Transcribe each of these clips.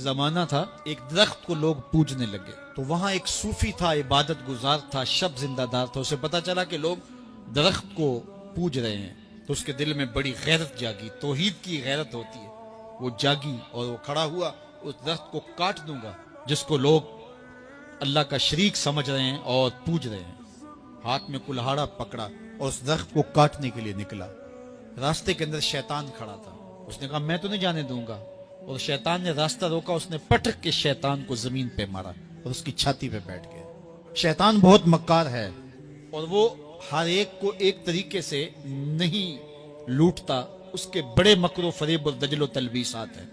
زمانہ تھا ایک درخت کو لوگ پوجنے لگے، تو وہاں ایک صوفی تھا، عبادت گزار تھا، شب زندہ دار تھا، اسے پتا چلا کہ لوگ درخت کو پوج رہے ہیں، تو اس کے دل میں بڑی غیرت جاگی، توحید کی غیرت ہوتی ہے، وہ جاگی اور وہ کھڑا ہوا، اس درخت کو کاٹ دوں گا جس کو لوگ اللہ کا شریک سمجھ رہے ہیں اور پوج رہے ہیں۔ ہاتھ میں کلہاڑا پکڑا اور اس درخت کو کاٹنے کے لیے نکلا۔ راستے کے اندر شیطان کھڑا تھا، اس نے کہا میں تو نہیں جانے دوں گا، اور شیطان نے راستہ روکا، اس نے پٹک کے شیطان کو زمین پہ مارا اور اس کی چھاتی پہ بیٹھ گیا۔ شیطان بہت مکار ہے اور وہ ہر ایک کو ایک طریقے سے نہیں لوٹتا، اس کے بڑے مکر و فریب اور دجل و تلبیسات ہیں۔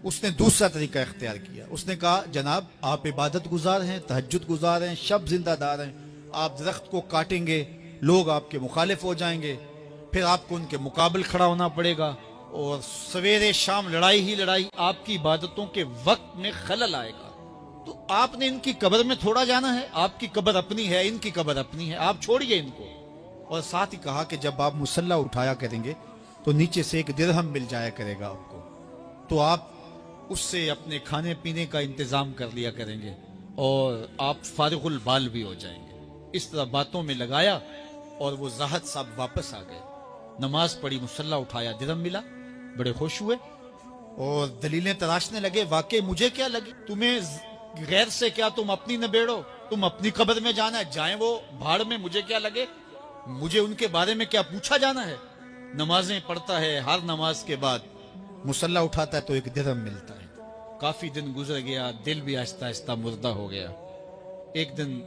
اس نے دوسرا طریقہ اختیار کیا، اس نے کہا جناب آپ عبادت گزار ہیں، تہجد گزار ہیں، شب زندہ دار ہیں، آپ درخت کو کاٹیں گے، لوگ آپ کے مخالف ہو جائیں گے، پھر آپ کو ان کے مقابل کھڑا ہونا پڑے گا، اور سویرے شام لڑائی ہی لڑائی، آپ کی عبادتوں کے وقت میں خلل آئے گا، تو آپ نے ان کی قبر میں تھوڑا جانا ہے، آپ کی قبر اپنی ہے، ان کی قبر اپنی ہے، آپ چھوڑیے ان کو۔ اور ساتھ ہی کہا کہ جب آپ مصلی اٹھایا کریں گے تو نیچے سے ایک درہم مل جایا کرے گا آپ کو، تو آپ اس سے اپنے کھانے پینے کا انتظام کر لیا کریں گے اور آپ فارغ البال بھی ہو جائیں گے۔ اس طرح باتوں میں لگایا اور وہ زاہد صاحب واپس آ گئے، نماز پڑھی، مصلی اٹھایا، درہم ملا، بڑے خوش ہوئے اور دلیلیں تراشنے لگے، واقعی مجھے کیا لگی، تمہیں غیر سے کیا، تم اپنی نبیڑو، تم اپنی قبر میں جانا ہے، جائیں وہ بھاڑ میں، مجھے کیا لگے، مجھے ان کے بارے میں کیا پوچھا جانا ہے۔ نمازیں پڑھتا ہے، ہر نماز کے بعد مصلی اٹھاتا ہے تو ایک درہم ملتا ہے۔ کافی دن گزر گیا، دل بھی آہستہ آہستہ مردہ ہو گیا۔ ایک دن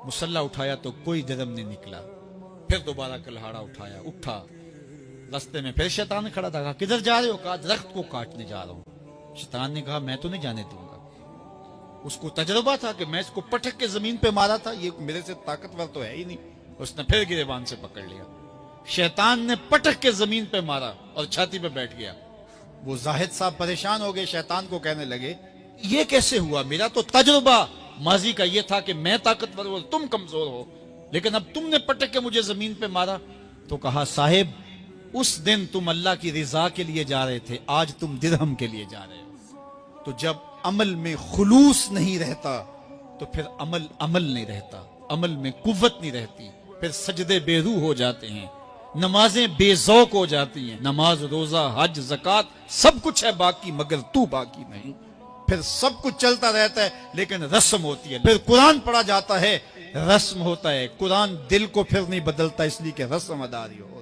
مصلی اٹھایا تو کوئی درہم نہیں نکلا، پھر دوبارہ کلہاڑا اٹھایا، اٹھا، راستے میں پھر شیطان کھڑا تھا، کہا کدھر جا رہے ہو، کہا درخت کو کاٹنے جا رہا ہوں۔ شیطان نے کہا میں تو نہیں جانے دوں گا، اس کو تجربہ تھا کہ میں اس کو پٹک کے زمین پہ مارا تھا، یہ میرے سے طاقتور تو ہے ہی نہیں، اس نے پھر گریبان سے پکڑ لیا، شیطان نے پٹک کے زمین پہ مارا اور چھاتی پہ بیٹھ گیا۔ وہ زاہد صاحب پریشان ہو گئے، شیطان کو کہنے لگے یہ کیسے ہوا، میرا تو تجربہ ماضی کا یہ تھا کہ میں طاقتور ہوں، تم کمزور ہو، لیکن اب تم نے پٹک کے مجھے زمین پہ مارا۔ تو کہا صاحب اس دن تم اللہ کی رضا کے لیے جا رہے تھے، آج تم درہم کے لیے جا رہے ہو۔ تو جب عمل میں خلوص نہیں رہتا تو پھر عمل نہیں رہتا، عمل میں قوت نہیں رہتی، پھر سجدے بے روح ہو جاتے ہیں، نمازیں بے ذوق ہو جاتی ہیں، نماز، روزہ، حج، زکوٰۃ سب کچھ ہے باقی مگر تو باقی نہیں، پھر سب کچھ چلتا رہتا ہے لیکن رسم ہوتی ہے، پھر قرآن پڑھا جاتا ہے، رسم ہوتا ہے، قرآن دل کو پھر نہیں بدلتا اس لیے کہ رسم اداری ہو۔